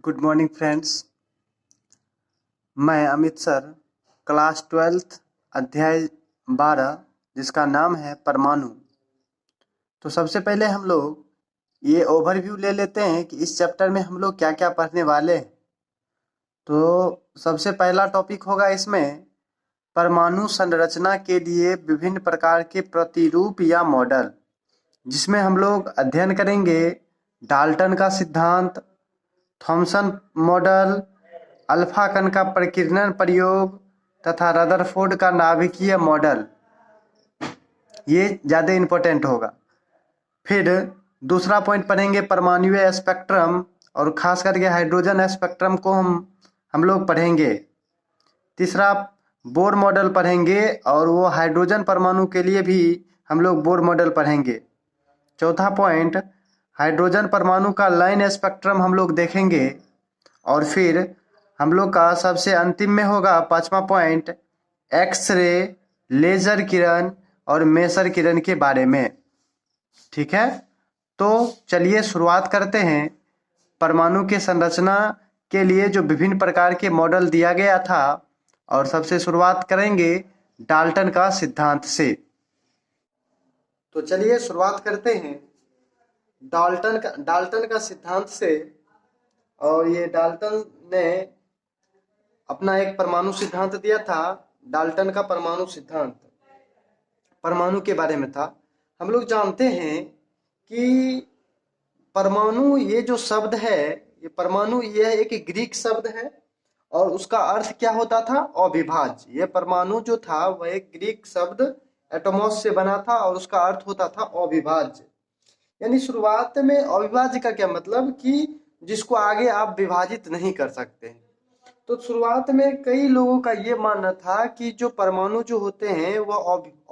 Good morning friends. मैं Amit sir, class 12th अध्याय 12 जिसका नाम है परमाणु। तो सबसे पहले हम लोग ये ओवरव्यू ले लेते हैं कि इस चैप्टर में हम लोग क्या क्या पढ़ने वाले हैं। तो सबसे पहला टॉपिक होगा इसमें परमाणु संरचना के लिए विभिन्न प्रकार के प्रतिरूप या मॉडल, जिसमें हम लोग अध्ययन करेंगे डाल्टन का सिद्धांत, थॉमसन मॉडल, अल्फा कण का प्रकीर्णन प्रयोग तथा रदरफोर्ड का नाभिकीय मॉडल। ये ज़्यादा इम्पोर्टेंट होगा। फिर दूसरा पॉइंट पढ़ेंगे परमाणुीय स्पेक्ट्रम, और खास करके हाइड्रोजन स्पेक्ट्रम को हम लोग पढ़ेंगे। तीसरा बोर मॉडल पढ़ेंगे, और वो हाइड्रोजन परमाणु के लिए भी हम लोग बोर मॉडल पढ़ेंगे। चौथा पॉइंट हाइड्रोजन परमाणु का लाइन स्पेक्ट्रम हम लोग देखेंगे। और फिर हम लोग का सबसे अंतिम में होगा पांचवा पॉइंट एक्सरे, लेजर किरण और मेसर किरण के बारे में। ठीक है, तो चलिए शुरुआत करते हैं। परमाणु के संरचना के लिए जो विभिन्न प्रकार के मॉडल दिया गया था, और सबसे शुरुआत करेंगे डाल्टन का सिद्धांत से। तो चलिए शुरुआत करते हैं डाल्टन का सिद्धांत से। और ये डाल्टन ने अपना एक परमाणु सिद्धांत दिया था। डाल्टन का परमाणु सिद्धांत परमाणु के बारे में था। हम लोग जानते हैं कि परमाणु ये जो शब्द है, ये परमाणु ये एक ग्रीक शब्द है, और उसका अर्थ क्या होता था? अविभाज्य। ये परमाणु जो था वह एक ग्रीक शब्द एटोमॉस से बना था, और उसका अर्थ होता था अविभाज्य। यानी शुरुआत में अविभाज्य का क्या मतलब कि जिसको आगे आप विभाजित नहीं कर सकते। तो शुरुआत में कई लोगों का ये मानना था कि जो परमाणु जो होते हैं वह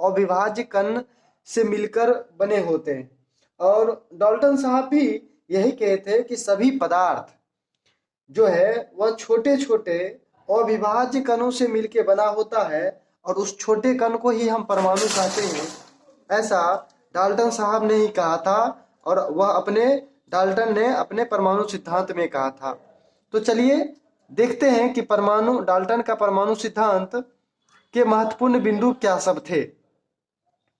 अविभाज्य कण से मिलकर बने होते हैं। और डाल्टन साहब भी यही कहते हैं कि सभी पदार्थ जो है वह छोटे छोटे अविभाज्य कणों से मिलकर बना होता है, और उस छोटे कण को ही हम परमाणु कहते हैं। ऐसा डाल्टन साहब ने ही कहा था, और वह डाल्टन ने अपने परमाणु सिद्धांत में कहा था। तो चलिए देखते हैं कि डाल्टन का परमाणु सिद्धांत के महत्वपूर्ण बिंदु क्या सब थे।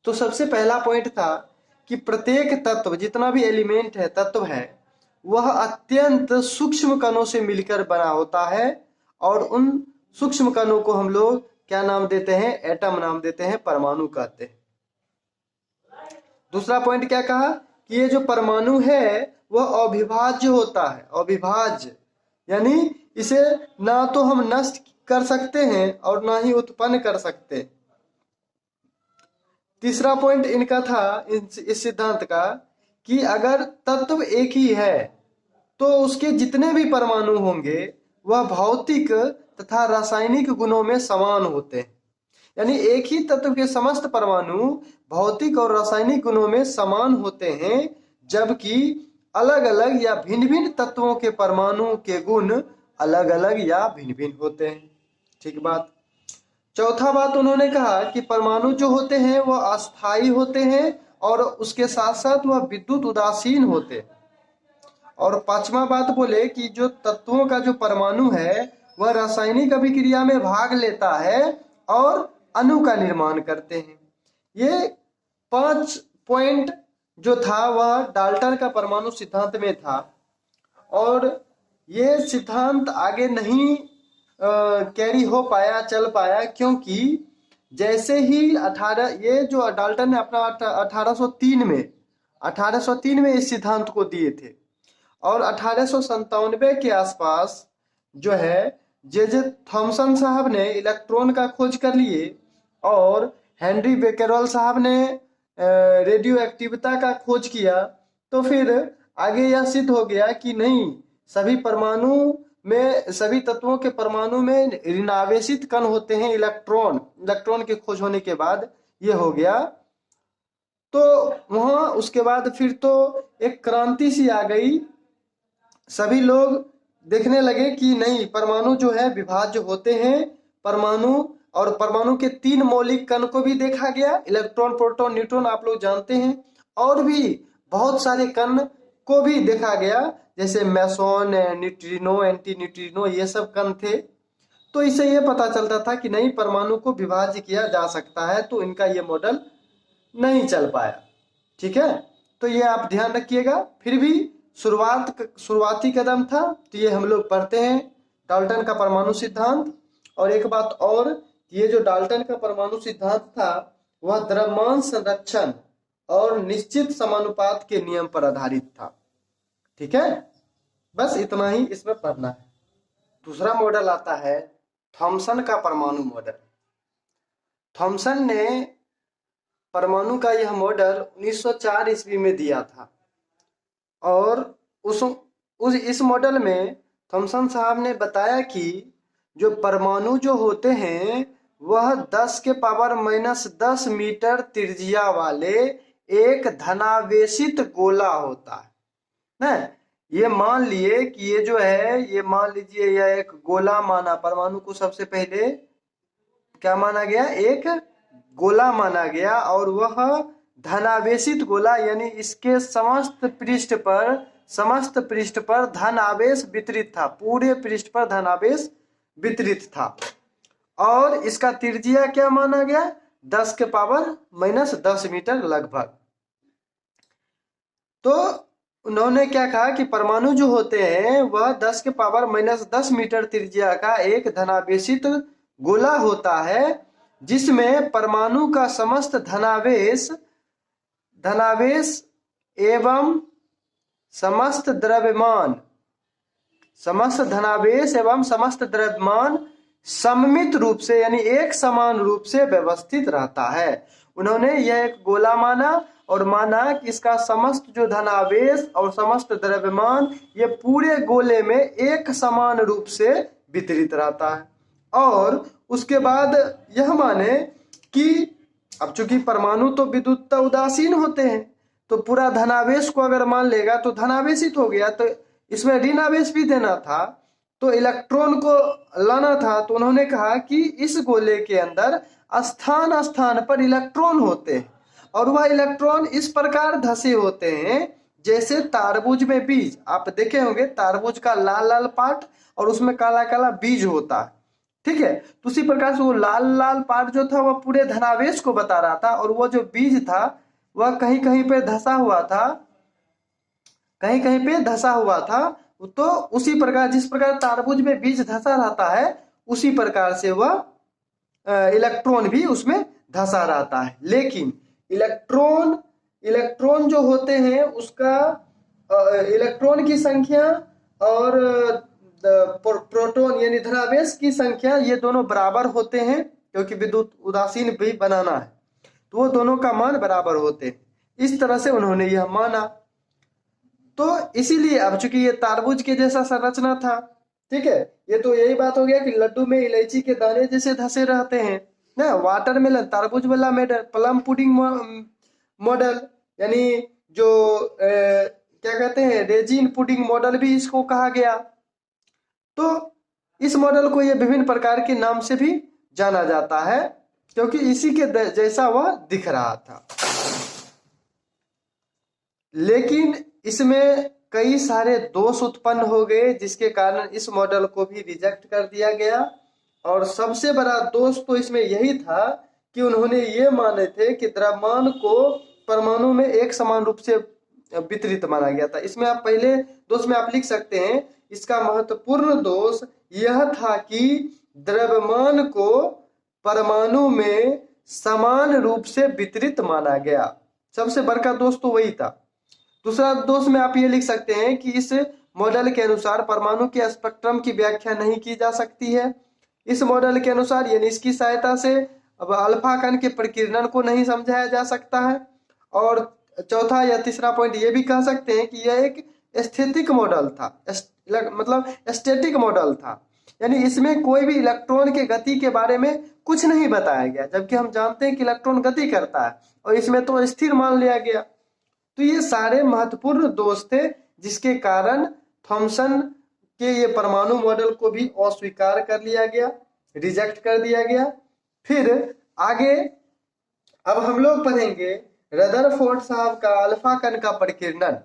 तो सबसे पहला पॉइंट था कि प्रत्येक तत्व, जितना भी एलिमेंट है, तत्व है, वह अत्यंत सूक्ष्म कणों से मिलकर बना होता है, और उन सूक्ष्म कणों को हम लोग क्या नाम देते हैं? एटम नाम देते हैं, परमाणु कहते हैं। दूसरा पॉइंट क्या कहा कि ये जो परमाणु है वह अविभाज्य होता है। अविभाज्य यानी इसे ना तो हम नष्ट कर सकते हैं और ना ही उत्पन्न कर सकते। तीसरा पॉइंट इनका था इस सिद्धांत का कि अगर तत्व एक ही है तो उसके जितने भी परमाणु होंगे वह भौतिक तथा रासायनिक गुणों में समान होते हैं। यानी एक ही तत्व के समस्त परमाणु भौतिक और रासायनिक गुणों में समान होते हैं, जबकि अलग अलग या भिन्न भिन्न तत्वों के परमाणु के गुण अलग अलग या भिन्न भिन्न होते हैं। ठीक बात। चौथा बात उन्होंने कहा कि परमाणु जो होते हैं वह अस्थायी होते हैं, और उसके साथ साथ वह विद्युत उदासीन होते हैं। और पांचवा बात बोले कि जो तत्वों का जो परमाणु है वह रासायनिक अभिक्रिया में भाग लेता है और अणु का निर्माण करते हैं। ये 5 पॉइंट जो था वह डाल्टन का परमाणु सिद्धांत में था। और ये सिद्धांत आगे नहीं कैरी हो पाया, चल पाया, क्योंकि जैसे ही ये जो डाल्टन ने अपना 1803 में इस सिद्धांत को दिए थे, और 1897 के आसपास जो है जे थॉमसन साहब ने इलेक्ट्रॉन का खोज कर लिए, और हेनरी बेकेरेल साहब ने रेडियो एक्टिविटी का खोज किया। तो फिर आगे यह सिद्ध हो गया कि नहीं, सभी तत्वों के परमाणु में ऋणावेशित कण होते हैं, इलेक्ट्रॉन के खोज होने के बाद ये हो गया। तो वहां उसके बाद फिर तो एक क्रांति सी आ गई। सभी लोग देखने लगे कि नहीं, परमाणु जो है विभाज्य होते हैं। परमाणु के 3 मौलिक कण को भी देखा गया, इलेक्ट्रॉन, प्रोटॉन, न्यूट्रॉन, आप लोग जानते हैं। और भी बहुत सारे कण को भी देखा गया, जैसे मेसोन, न्यूट्रिनो, एंटी न्यूट्रिनो, ये सब कण थे। तो इससे ये पता चलता था कि नहीं, परमाणु को विभाज्य किया जा सकता है, तो इनका ये मॉडल नहीं चल पाया। ठीक है, तो ये आप ध्यान रखिएगा। फिर भी शुरुआती कदम था, तो ये हम लोग पढ़ते हैं डाल्टन का परमाणु सिद्धांत। और एक बात और, ये जो डाल्टन का परमाणु सिद्धांत था वह द्रव्यमान संरक्षण और निश्चित समानुपात के नियम पर आधारित था। ठीक है, बस इतना ही इसमें पढ़ना है। दूसरा मॉडल आता है थॉमसन का परमाणु मॉडल। थॉमसन ने परमाणु का यह मॉडल 1904 ईस्वी में दिया था। और इस मॉडल में थॉमसन साहब ने बताया कि जो परमाणु जो होते हैं वह 10 के पावर -10 मीटर त्रिज्या वाले एक धनावेशित गोला होता है ना। ये मान लिए कि ये जो है, ये मान लीजिए यह एक गोला माना, परमाणु को सबसे पहले क्या माना गया, एक गोला माना गया, और वह धनावेशित गोला, यानी इसके समस्त पृष्ठ पर धन आवेश वितरित था, पूरे पृष्ठ पर धन आवेश वितरित था। और इसका त्रिज्या क्या माना गया, 10 के पावर -10 मीटर लगभग। तो उन्होंने क्या कहा कि परमाणु जो होते हैं वह 10 के पावर -10 मीटर त्रिज्या का एक धनावेशित गोला होता है, जिसमें परमाणु का समस्त धनावेश एवं समस्त द्रव्यमान सममित रूप से, यानी एक समान रूप से व्यवस्थित रहता है। उन्होंने यह एक गोला माना और माना कि इसका समस्त जो धनावेश और समस्त द्रव्यमान ये पूरे गोले में एक समान रूप से वितरित रहता है। और उसके बाद यह माने कि अब चूंकि परमाणु तो विद्युत उदासीन होते हैं, तो पूरा धनावेश को अगर मान लेगा तो धनावेशित हो गया, तो इसमें ऋण आवेश भी देना था, तो इलेक्ट्रॉन को लाना था। तो उन्होंने कहा कि इस गोले के अंदर स्थान स्थान पर इलेक्ट्रॉन होते हैं, और वह इलेक्ट्रॉन इस प्रकार धसे होते हैं जैसे तारबूज में बीज। आप देखे होंगे तारबूज का लाल लाल पार्ट और उसमें काला काला बीज होता है। ठीक है, तो उसी प्रकार से वो लाल लाल पार्ट जो था वह पूरे धनावेश को बता रहा था, और वो जो बीज था वह कहीं कहीं पे धसा हुआ था, कहीं कहीं पे धसा हुआ था। तो उसी प्रकार जिस प्रकार तारबूज में बीज धसा रहता है, उसी प्रकार से वह इलेक्ट्रॉन भी उसमें धसा रहता है। लेकिन इलेक्ट्रॉन जो होते हैं उसका इलेक्ट्रॉन की संख्या और प्रोटॉन यानी धनावेश की संख्या ये दोनों बराबर होते हैं, क्योंकि विद्युत उदासीन भी बनाना है, तो वो दोनों का मान बराबर होते हैं। इस तरह से उन्होंने यह माना। तो इसीलिए अब चूंकि ये तारबूज के जैसा संरचना था, ठीक है, ये तो यही बात हो गया कि लड्डू में इलायची के दाने जैसे धसे रहते हैं ना। वाटरमेलन तारबूज वाला मॉडल, प्लम पुडिंग मॉडल, यानी जो क्या कहते हैं रेजिन पुडिंग मॉडल भी इसको कहा गया। तो इस मॉडल को ये विभिन्न प्रकार के नाम से भी जाना जाता है, क्योंकि इसी के जैसा वह दिख रहा था। लेकिन इसमें कई सारे दोष उत्पन्न हो गए, जिसके कारण इस मॉडल को भी रिजेक्ट कर दिया गया। और सबसे बड़ा दोष तो इसमें यही था कि उन्होंने ये माने थे कि द्रव्यमान को परमाणु में एक समान रूप से वितरित माना गया था। इसमें आप पहले दोष में आप लिख सकते हैं, इसका महत्वपूर्ण दोष यह था कि द्रव्यमान को परमाणु में समान रूप से वितरित माना गया। सबसे बड़ा दोष तो वही था। दूसरा दोष में आप ये लिख सकते हैं कि इस मॉडल के अनुसार परमाणु के स्पेक्ट्रम की व्याख्या नहीं की जा सकती है। इस मॉडल के अनुसार यानी इसकी सहायता से अब अल्फा कण के प्रकीर्णन को नहीं समझाया जा सकता है। और चौथा या तीसरा पॉइंट ये भी कह सकते हैं कि यह एक एस्थेटिक मॉडल था, मतलब स्टैटिक मॉडल था, यानी इसमें कोई भी इलेक्ट्रॉन के गति के बारे में कुछ नहीं बताया गया, जबकि हम जानते हैं कि इलेक्ट्रॉन गति करता है, और इसमें तो स्थिर मान लिया गया। तो ये सारे महत्वपूर्ण दोष थे, जिसके कारण थॉमसन के ये परमाणु मॉडल को भी अस्वीकार कर लिया गया, रिजेक्ट कर दिया गया। फिर आगे अब हम लोग पढ़ेंगे रदरफोर्ड साहब का अल्फा कण का प्रकीर्णन।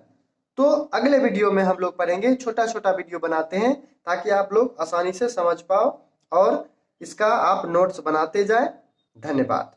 तो अगले वीडियो में हम लोग पढ़ेंगे, छोटा छोटा वीडियो बनाते हैं ताकि आप लोग आसानी से समझ पाओ और इसका आप नोट्स बनाते जाए। धन्यवाद।